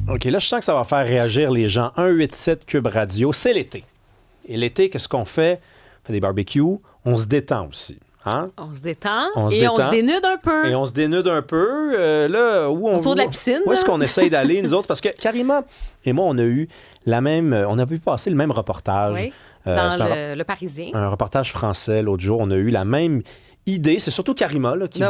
OK, là, je sens que ça va faire réagir les gens. 187 Cube Radio, c'est l'été. Et l'été, qu'est-ce qu'on fait? On fait des barbecues, on se détend aussi. Hein? On se détend On se et détend. on se dénude un peu. Et on se dénude un peu. Là, autour de la piscine. Où est-ce qu'on essaye d'aller, nous autres? Parce que Karima et moi, on a eu on a vu passer le même reportage. Oui, dans le Parisien. Un reportage français l'autre jour. On a eu la même idée. C'est surtout Karima là, qui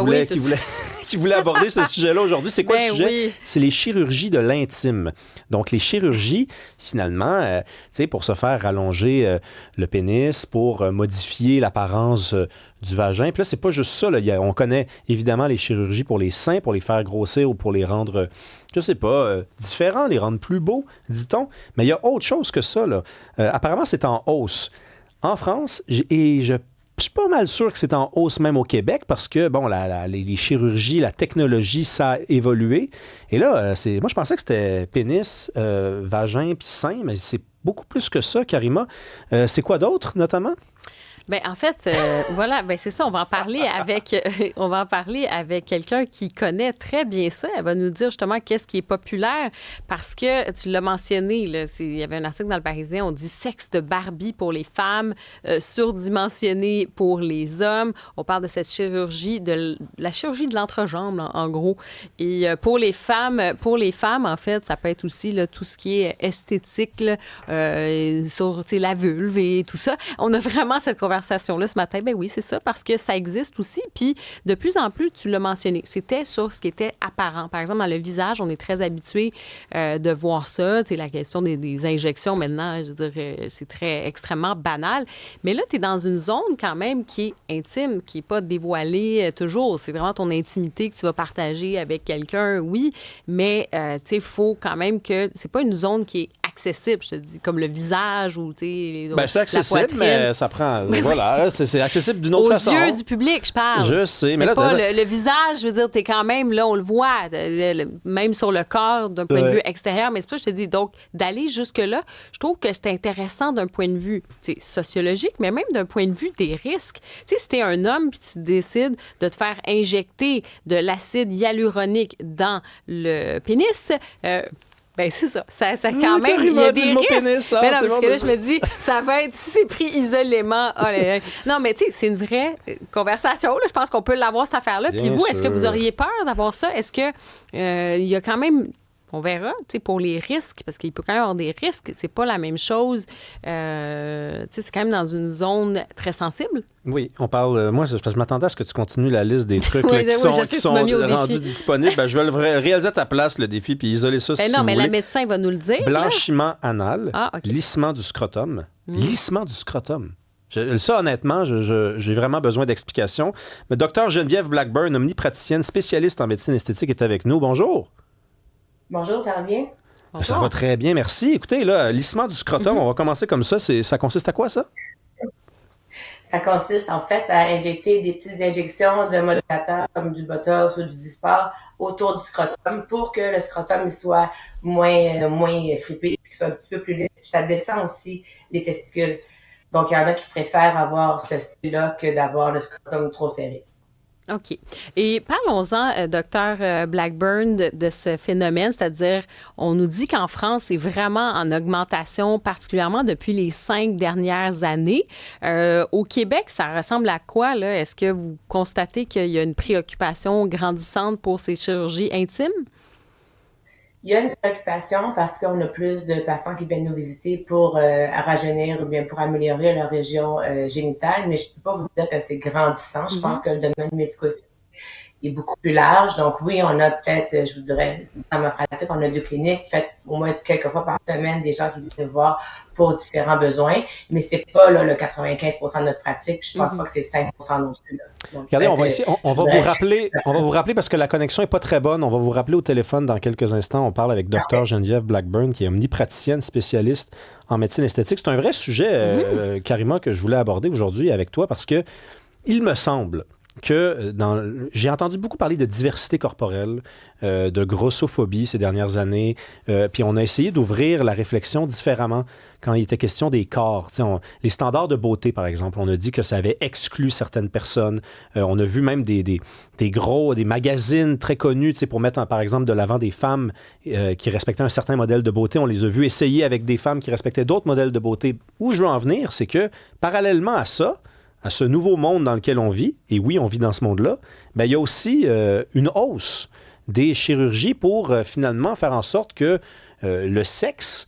voulait aborder ce sujet-là aujourd'hui. C'est quoi le sujet? Oui. C'est les chirurgies de l'intime. Donc, les chirurgies, finalement, pour se faire rallonger le pénis, pour modifier l'apparence du vagin. Puis là, c'est pas juste ça. Là. On connaît évidemment les chirurgies pour les seins, pour les faire grossir ou pour les rendre, je sais pas, différents, les rendre plus beaux, dit-on. Mais il y a autre chose que ça. Là. Apparemment, c'est en hausse. En France, je suis pas mal sûr que c'est en hausse même au Québec parce que, bon, les chirurgies, la technologie, ça a évolué. Et là, moi, je pensais que c'était pénis, vagin puis sein, mais c'est beaucoup plus que ça, Karima. C'est quoi d'autre, notamment? Ben en fait, voilà, ben c'est ça. On va en parler avec quelqu'un qui connaît très bien ça. Elle va nous dire justement qu'est-ce qui est populaire parce que tu l'as mentionné. Là, il y avait un article dans le Parisien. On dit sexe de Barbie pour les femmes, surdimensionné pour les hommes. On parle de cette chirurgie, de la chirurgie de l'entrejambe, en gros. Et pour les femmes, en fait, ça peut être aussi là, tout ce qui est esthétique là, sur la vulve et tout ça. On a vraiment cette conversation-là ce matin. Ben oui, c'est ça, parce que ça existe aussi. Puis, de plus en plus, tu l'as mentionné, c'était sur ce qui était apparent. Par exemple, dans le visage, on est très habitué de voir ça. Tu sais, la question des injections, maintenant, je veux dire, c'est extrêmement banal. Mais là, tu es dans une zone quand même qui est intime, qui n'est pas dévoilée toujours. C'est vraiment ton intimité que tu vas partager avec quelqu'un, oui. Mais, tu sais, il faut quand même que... C'est pas une zone qui est accessible, je te dis, comme le visage ou, tu sais, c'est accessible, mais ça prend... Voilà, c'est accessible d'une autre façon. Aux yeux du public, je parle. Je sais. Mais là, pas le visage, je veux dire, t'es quand même, là, on le voit, même sur le corps, d'un point de vue extérieur. Mais c'est pour ça que je te dis, donc, d'aller jusque-là, je trouve que c'est intéressant d'un point de vue sociologique, mais même d'un point de vue des risques. Tu sais, si t'es un homme puis tu décides de te faire injecter de l'acide hyaluronique dans le pénis... ben c'est ça. Ça quand même, il y a des risques. Pénis, mais non, parce que là, je me dis, ça va être, si c'est pris isolément, oh là là. Non, mais tu sais, c'est une vraie conversation. Là. Je pense qu'on peut l'avoir, cette affaire-là. Puis vous, est-ce que vous auriez peur d'avoir ça? Est-ce que il y a quand même... On verra, tu sais, pour les risques, parce qu'il peut quand même y avoir des risques. C'est pas la même chose. Tu sais, c'est quand même dans une zone très sensible. Oui, on parle... moi, je m'attendais à ce que tu continues la liste des trucs là, qui sont rendus disponibles. Ben, je vais le réaliser à ta place, le défi, puis isoler ça si non, vous mais voulez. la médecin va nous le dire. Blanchiment anal, okay. lissement du scrotum. Lissement du scrotum. Ça, honnêtement, j'ai vraiment besoin d'explications. Mais Dr Geneviève Blackburn, omnipraticienne spécialiste en médecine esthétique, est avec nous. Bonjour. Bonjour, ça va bien? Bonjour. Ça va très bien, merci. Écoutez, là, lissement du scrotum, on va commencer comme ça. Ça consiste à quoi, ça? Ça consiste, en fait, à injecter des petites injections de modulateurs comme du Botox ou du Dysport autour du scrotum pour que le scrotum soit moins fripé et qu'il soit un petit peu plus lisse. Ça descend aussi les testicules. Donc, il y en a qui préfèrent avoir ce style-là que d'avoir le scrotum trop serré. OK. Et parlons-en, Dr Blackburn, de ce phénomène, c'est-à-dire, on nous dit qu'en France, c'est vraiment en augmentation, particulièrement depuis les 5 dernières années. Au Québec, ça ressemble à quoi, là? Est-ce que vous constatez qu'il y a une préoccupation grandissante pour ces chirurgies intimes? Il y a une préoccupation parce qu'on a plus de patients qui viennent nous visiter pour rajeunir ou bien pour améliorer leur région génitale, mais je peux pas vous dire que c'est grandissant. Je pense que le domaine médical est beaucoup plus large. Donc oui, on a peut-être, je vous dirais, dans ma pratique, on a 2 cliniques, faites au moins quelques fois par semaine des gens qui viennent voir pour différents besoins, mais c'est pas là, le 95% de notre pratique. Puis je pense pas que c'est 5% non plus. Là. Donc, regardez, on va vous rappeler parce que la connexion est pas très bonne. On va vous rappeler au téléphone dans quelques instants. On parle avec Dr Geneviève Blackburn, qui est omnipraticienne spécialiste en médecine esthétique. C'est un vrai sujet, Karima, que je voulais aborder aujourd'hui avec toi parce que il me semble que j'ai entendu beaucoup parler de diversité corporelle, de grossophobie ces dernières années, puis on a essayé d'ouvrir la réflexion différemment quand il était question des corps. Les standards de beauté, par exemple, on a dit que ça avait exclu certaines personnes. On a vu même des magazines très connus pour mettre, par exemple, de l'avant des femmes qui respectaient un certain modèle de beauté. On les a vus essayer avec des femmes qui respectaient d'autres modèles de beauté. Où je veux en venir, c'est que, parallèlement à ça, à ce nouveau monde dans lequel on vit, et oui, on vit dans ce monde-là, ben, il y a aussi une hausse des chirurgies pour finalement faire en sorte que le sexe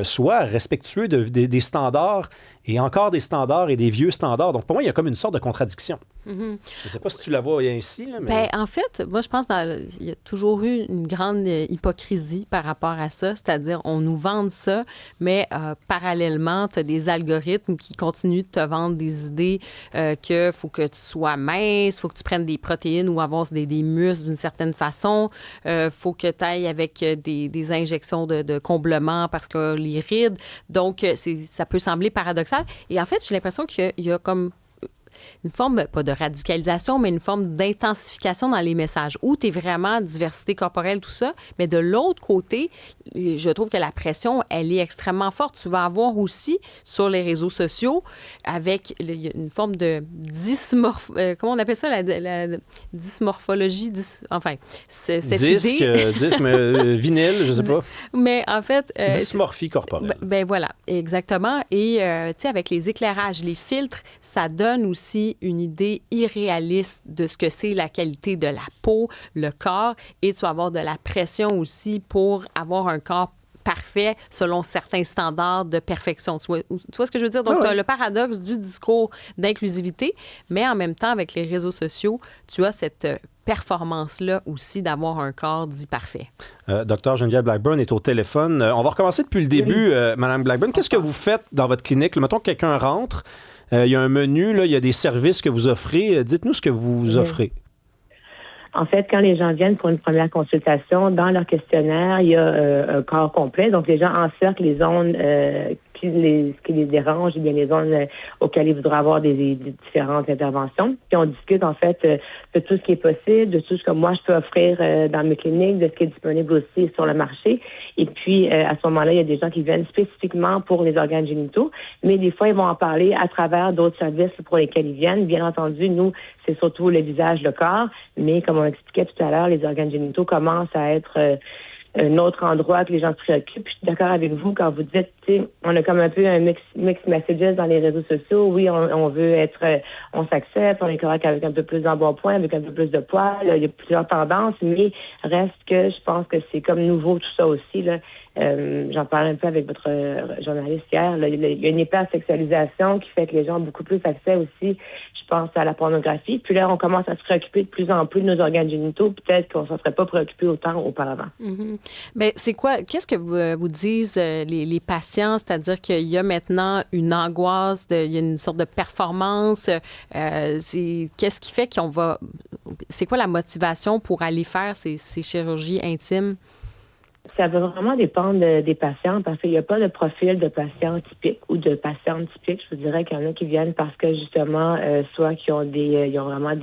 soit respectueux des standards, et encore des standards et des vieux standards. Donc, pour moi, il y a comme une sorte de contradiction. Mm-hmm. Je ne sais pas si tu la vois ainsi. Là, mais... Bien, en fait, moi, je pense qu'il y a toujours eu une grande hypocrisie par rapport à ça, c'est-à-dire on nous vend ça, mais parallèlement, tu as des algorithmes qui continuent de te vendre des idées qu'il faut que tu sois mince, il faut que tu prennes des protéines ou avoir des muscles d'une certaine façon, faut que tu ailles avec des injections de comblement parce que les rides. Donc, ça peut sembler paradoxal. Et en fait, j'ai l'impression qu'il y a comme une forme, pas de radicalisation, mais une forme d'intensification dans les messages, où tu es vraiment diversité corporelle, tout ça, mais de l'autre côté, je trouve que la pression, elle est extrêmement forte. Tu vas avoir aussi, sur les réseaux sociaux, avec une forme de comment on appelle ça, la dysmorphologie, enfin, cette idée... Disque, mais vinyle, je sais pas. Mais en fait... dysmorphie corporelle. Ben voilà, exactement. Et, tu sais, avec les éclairages, les filtres, ça donne aussi une idée irréaliste de ce que c'est la qualité de la peau, le corps, et tu vas avoir de la pression aussi pour avoir un corps parfait selon certains standards de perfection. Tu vois ce que je veux dire? Donc, tu as le paradoxe du discours d'inclusivité, mais en même temps, avec les réseaux sociaux, tu as cette performance-là aussi d'avoir un corps dit parfait. Docteur Geneviève Blackburn est au téléphone. On va recommencer depuis le début, Madame Blackburn. Qu'est-ce que vous faites dans votre clinique? Mettons que quelqu'un rentre, il y a un menu, là, il y a des services que vous offrez. Dites-nous ce que vous offrez. En fait, quand les gens viennent pour une première consultation, dans leur questionnaire, il y a un corps complet. Donc, les gens encerclent les zones ce qui les dérange, ou bien les zones auxquelles ils voudraient avoir des différentes interventions. Puis on discute en fait de tout ce qui est possible, de tout ce que moi je peux offrir dans mes cliniques, de ce qui est disponible aussi sur le marché. Et puis à ce moment-là, il y a des gens qui viennent spécifiquement pour les organes génitaux, mais des fois ils vont en parler à travers d'autres services pour lesquels ils viennent. Bien entendu, nous, c'est surtout le visage, le corps, mais comme on expliquait tout à l'heure, les organes génitaux commencent à être un autre endroit que les gens se préoccupent. Je suis d'accord avec vous quand vous dites, tu sais, on a comme un peu un mix messages dans les réseaux sociaux. Oui, on veut être, on s'accepte, on est correct avec un peu plus d'embonpoint, avec un peu plus de poids. Là, il y a plusieurs tendances, mais reste que je pense que c'est comme nouveau tout ça aussi. Là. J'en parlais un peu avec votre journaliste hier. Là, il y a une hypersexualisation qui fait que les gens ont beaucoup plus accès aussi, je pense, à la pornographie. Puis là, on commence à se préoccuper de plus en plus de nos organes génitaux. Peut-être qu'on ne s'en serait pas préoccupé autant auparavant. Mm-hmm. Bien, c'est quoi? Qu'est-ce que vous disent les patients? C'est-à-dire qu'il y a maintenant une angoisse, il y a une sorte de performance. Qu'est-ce qui fait qu'on va... C'est quoi la motivation pour aller faire ces chirurgies intimes? Ça va vraiment dépendre des patients parce qu'il n'y a pas de profil de patient typique ou de patiente typique. Je vous dirais qu'il y en a qui viennent parce que justement, soit qui ont ils ont vraiment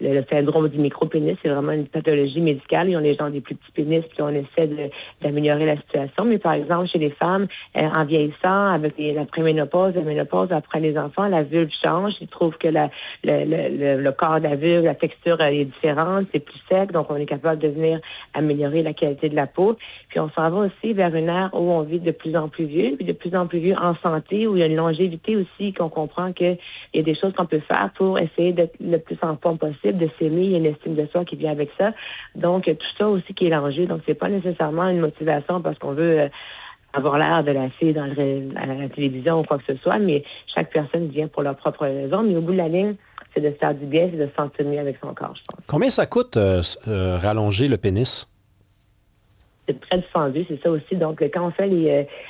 le syndrome du micro-pénis, c'est vraiment une pathologie médicale. Ils ont les gens des plus petits pénis puis on essaie d'améliorer la situation. Mais par exemple, chez les femmes, en vieillissant, avec la préménopause, la ménopause, après les enfants, la vulve change. Ils trouvent que le corps de la vulve, la texture est différente, c'est plus sec, donc on est capable de venir améliorer la qualité de la peau. Puis on s'en va aussi vers une ère où on vit de plus en plus vieux, puis de plus en plus vieux en santé, où il y a une longévité aussi, qu'on comprend qu'il y a des choses qu'on peut faire pour essayer d'être le plus en forme possible, de s'aimer, il y a une estime de soi qui vient avec ça. Donc, tout ça aussi qui est l'enjeu. Donc, c'est pas nécessairement une motivation parce qu'on veut avoir l'air de la fille à la télévision ou quoi que ce soit, mais chaque personne vient pour leur propre raison. Mais au bout de la ligne, c'est de se faire du bien, c'est de se sentir mieux avec son corps, je pense. Combien ça coûte rallonger le pénis? C'est très dispendieux, c'est ça aussi. Donc, quand on fait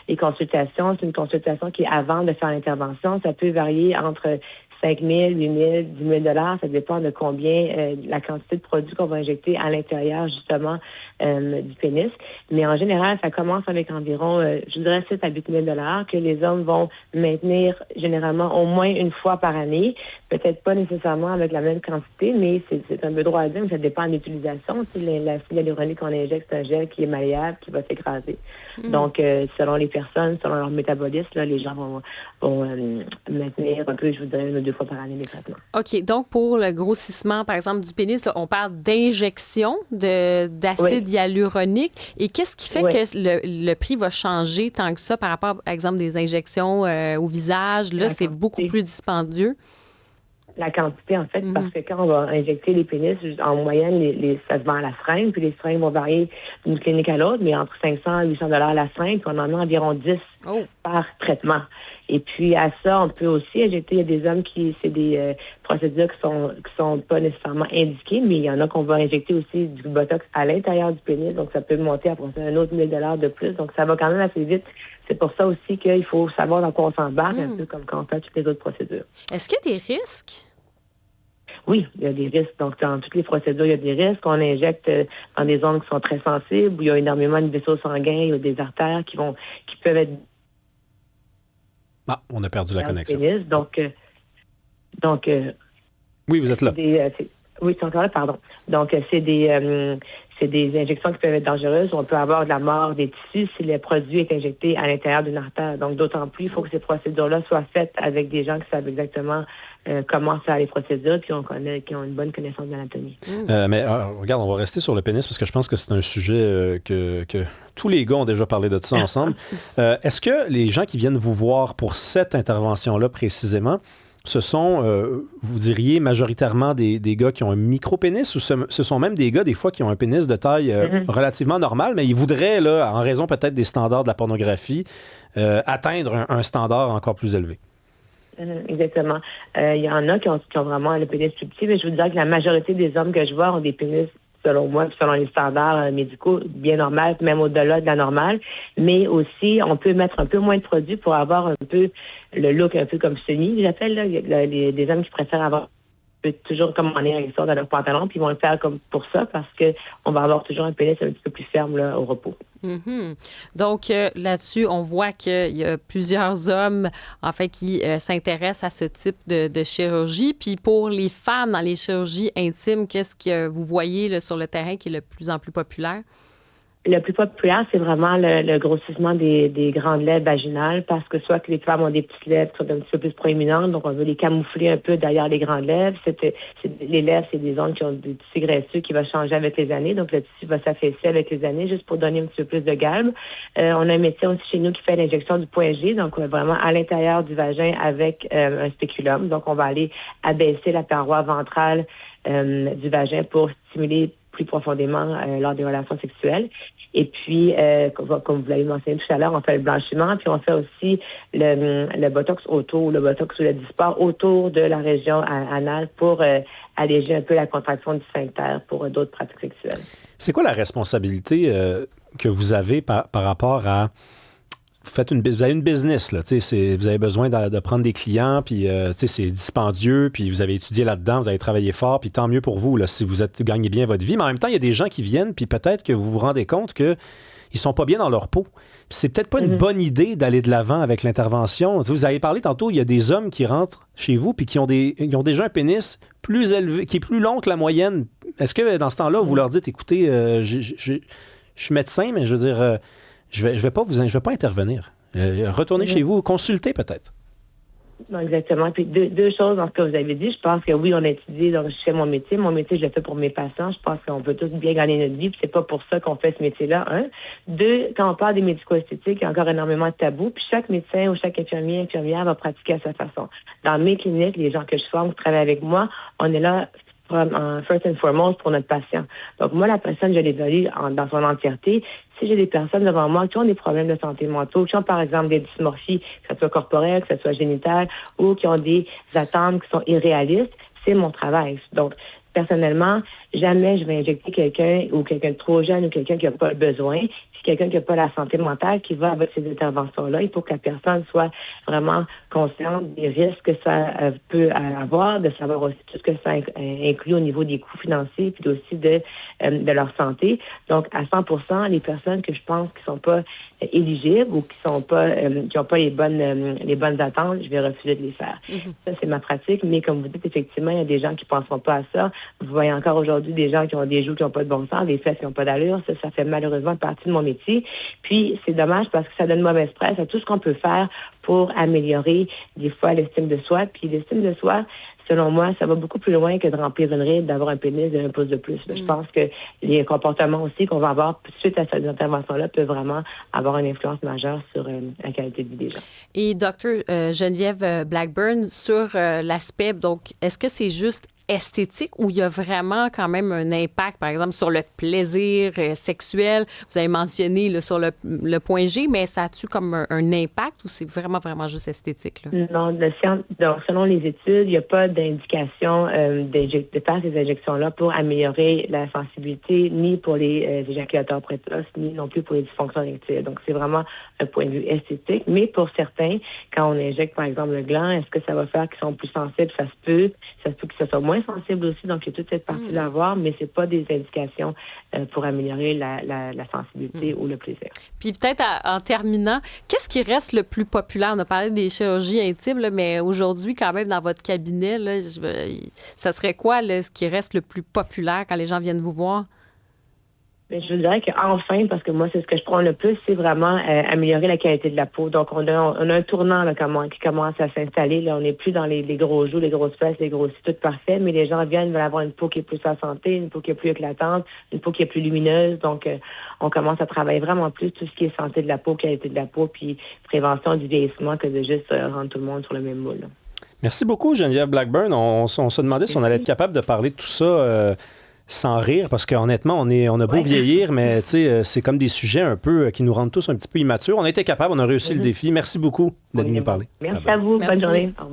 les consultations, c'est une consultation qui est avant de faire l'intervention. Ça peut varier entre 5 000, 8 000, 10 000 $, ça dépend de combien, la quantité de produits qu'on va injecter à l'intérieur, justement, du pénis. Mais en général, ça commence avec environ, je dirais 7 à 8 000 $ que les hommes vont maintenir généralement au moins une fois par année. Peut-être pas nécessairement avec la même quantité, mais c'est un peu droit à dire, mais ça dépend de l'utilisation. L'acide hyaluronique qu'on injecte, c'est un gel qui est malléable, qui va s'écraser. Donc, selon les personnes, selon leur métabolisme, là, les gens vont maintenir un peu, je vous dirais, 1 ou 2 fois par année les traitements. OK. Donc, pour le grossissement, par exemple, du pénis, là, on parle d'injection d'acide hyaluronique. Et qu'est-ce qui fait que le prix va changer tant que ça par rapport, par exemple, des injections au visage? Là, c'est beaucoup plus dispendieux. La quantité, en fait, parce que quand on va injecter les pénis, en moyenne, ça se vend à la seringue, puis les seringues vont varier d'une clinique à l'autre, mais entre 500 et 800 $ la seringue, puis on en a environ 10 par traitement. Et puis, à ça, on peut aussi injecter, il y a des hommes c'est des procédures qui sont pas nécessairement indiquées, mais il y en a qu'on va injecter aussi du Botox à l'intérieur du pénis, donc ça peut monter après ça un autre 1 000 $ de plus, donc ça va quand même assez vite. C'est pour ça aussi qu'il faut savoir dans quoi on s'embarque, un peu comme quand on fait toutes les autres procédures. Est-ce qu'il y a des risques? Oui, il y a des risques. Donc, dans toutes les procédures, il y a des risques. On injecte dans des zones qui sont très sensibles, où il y a énormément de vaisseaux sanguins, il y a des artères qui peuvent être... Ah, on a perdu la connexion. Pénis. Donc, oui, vous êtes là. Oui, c'est encore là, pardon. Donc, c'est des injections qui peuvent être dangereuses. On peut avoir de la mort des tissus si le produit est injecté à l'intérieur d'une artère. Donc, d'autant plus, il faut que ces procédures-là soient faites avec des gens qui savent exactement comment faire les procédures, puis qui ont une bonne connaissance de l'anatomie. Mais regarde, on va rester sur le pénis parce que je pense que c'est un sujet que tous les gars ont déjà parlé de ça ensemble. Est-ce que les gens qui viennent vous voir pour cette intervention-là précisément, ce sont, vous diriez, majoritairement des gars qui ont un micro-pénis ou ce sont même des gars, des fois, qui ont un pénis de taille relativement normale, mais ils voudraient, là, en raison peut-être des standards de la pornographie, atteindre un standard encore plus élevé? Exactement. Il y en a qui ont vraiment le pénis plus petit, mais je vous dirais que la majorité des hommes que je vois ont des pénis, selon moi, puis selon les standards médicaux, bien normales, même au-delà de la normale. Mais aussi, on peut mettre un peu moins de produits pour avoir un peu le look un peu comme semi, j'appelle, là. Il y a des hommes qui préfèrent avoir toujours commander un sort dans leur pantalon, puis ils vont le faire comme pour ça, parce qu'on va avoir toujours un pénis un petit peu plus ferme là, au repos. Mm-hmm. Donc, là-dessus, on voit qu'il y a plusieurs hommes, en fait, qui s'intéressent à ce type de chirurgie. Puis pour les femmes dans les chirurgies intimes, qu'est-ce que vous voyez là, sur le terrain qui est le plus en plus populaire? Le plus populaire, c'est vraiment le grossissement des grandes lèvres vaginales, parce que soit que les femmes ont des petites lèvres qui sont un petit peu plus proéminentes, donc on veut les camoufler un peu derrière les grandes lèvres. Les lèvres, c'est des zones qui ont des tissus graisseux qui vont changer avec les années, donc le tissu va s'affaisser avec les années, juste pour donner un petit peu plus de galbe. On a un médecin aussi chez nous qui fait l'injection du point G, donc vraiment à l'intérieur du vagin avec un spéculum. Donc on va aller abaisser la paroi ventrale du vagin pour stimuler plus profondément lors des relations sexuelles. Et puis, comme vous l'avez mentionné tout à l'heure, on fait le blanchiment, puis on fait aussi le botox autour, le botox ou le dysport autour de la région anale pour alléger un peu la contraction du sphincter pour d'autres pratiques sexuelles. C'est quoi la responsabilité que vous avez par rapport à... Vous avez une business, là, vous avez besoin de prendre des clients, puis c'est dispendieux, puis vous avez étudié là-dedans, vous avez travaillé fort, puis tant mieux pour vous là, si vous gagnez bien votre vie. Mais en même temps, il y a des gens qui viennent, puis peut-être que vous vous rendez compte qu'ils sont pas bien dans leur peau. Puis c'est peut-être pas une bonne idée d'aller de l'avant avec l'intervention. Vous avez parlé tantôt, il y a des hommes qui rentrent chez vous, puis qui ont déjà un pénis plus élevé, qui est plus long que la moyenne. Est-ce que dans ce temps-là, vous leur dites, écoutez, je suis médecin, mais je veux dire... Je vais pas intervenir. Retournez chez vous, consultez peut-être. Exactement. Puis deux choses dans ce que vous avez dit. Je pense que oui, on a étudié, donc je fais mon métier. Mon métier, je le fais pour mes patients. Je pense qu'on peut tous bien gagner notre vie, puis c'est pas pour ça qu'on fait ce métier-là. Deux, quand on parle des médico-esthétiques, il y a encore énormément de tabous, puis chaque médecin ou chaque infirmière va pratiquer à sa façon. Dans mes cliniques, les gens que je forme, qui travaillent avec moi, on est là first and foremost pour notre patient. Donc moi, la personne, je l'évalue dans son entièreté. Si j'ai des personnes devant moi qui ont des problèmes de santé mentale, qui ont par exemple des dysmorphies, que ce soit corporelles, que ce soit génitales, ou qui ont des attentes qui sont irréalistes, c'est mon travail. Donc, personnellement, jamais je vais injecter quelqu'un ou quelqu'un de trop jeune ou quelqu'un qui n'a pas le besoin. Puis quelqu'un qui n'a pas la santé mentale qui va avec ces interventions-là. Il faut que la personne soit vraiment consciente des risques que ça peut avoir, de savoir aussi tout ce que ça inclut au niveau des coûts financiers, puis aussi de leur santé. Donc, à 100%, les personnes que je pense qui sont pas éligibles ou qui n'ont pas les bonnes attentes, je vais refuser de les faire. Ça, c'est ma pratique. Mais comme vous dites, effectivement, il y a des gens qui ne penseront pas à ça. Vous voyez encore aujourd'hui des gens qui ont des joues qui n'ont pas de bon sens, des fesses qui n'ont pas d'allure. Ça fait malheureusement partie de mon métier. Puis, c'est dommage parce que ça donne mauvaise presse à tout ce qu'on peut faire pour améliorer des fois l'estime de soi. Puis l'estime de soi, selon moi, ça va beaucoup plus loin que de remplir une ride, d'avoir un pénis et un pouce de plus. Je pense que les comportements aussi qu'on va avoir suite à cette intervention-là peuvent vraiment avoir une influence majeure sur la qualité de vie des gens. Et Dr. Geneviève Blackburn, sur l'aspect, donc, est-ce que c'est juste esthétique ou il y a vraiment quand même un impact, par exemple, sur le plaisir sexuel? Vous avez mentionné là, sur le point G, mais ça a-tu comme un impact ou c'est vraiment juste esthétique? Là? Non, donc, selon les études, il n'y a pas d'indication de faire ces injections-là pour améliorer la sensibilité ni pour les éjaculateurs précoces, ni non plus pour les dysfonctions érectiles. Donc, c'est vraiment un point de vue esthétique. Mais pour certains, quand on injecte, par exemple, le gland, est-ce que ça va faire qu'ils sont plus sensibles? Ça se peut que ce soit moins sensible aussi, donc il y a toute cette partie-là à voir, mais c'est pas des indications pour améliorer la sensibilité ou le plaisir. Puis peut-être en terminant, qu'est-ce qui reste le plus populaire? On a parlé des chirurgies intimes, là, mais aujourd'hui, quand même, dans votre cabinet, là, ça serait quoi là, ce qui reste le plus populaire quand les gens viennent vous voir? Je dirais qu'enfin, parce que moi, c'est ce que je prends le plus, c'est vraiment améliorer la qualité de la peau. Donc, on a un tournant là, qui commence à s'installer. Là, on n'est plus dans les gros joues, les grosses fesses, les grosses tout parfait, mais les gens veulent avoir une peau qui est plus en santé, une peau qui est plus éclatante, une peau qui est plus lumineuse. Donc, on commence à travailler vraiment plus tout ce qui est santé de la peau, qualité de la peau, puis prévention du vieillissement que de juste rendre tout le monde sur le même moule. Là. Merci beaucoup, Geneviève Blackburn. On se demandait si on allait être capable de parler de tout ça sans rire, parce qu'honnêtement, on a beau vieillir, mais c'est comme des sujets un peu qui nous rendent tous un petit peu immatures. On a été capables, on a réussi le défi. Merci beaucoup d'être venu nous parler. Merci à vous. Bonne journée. Au revoir.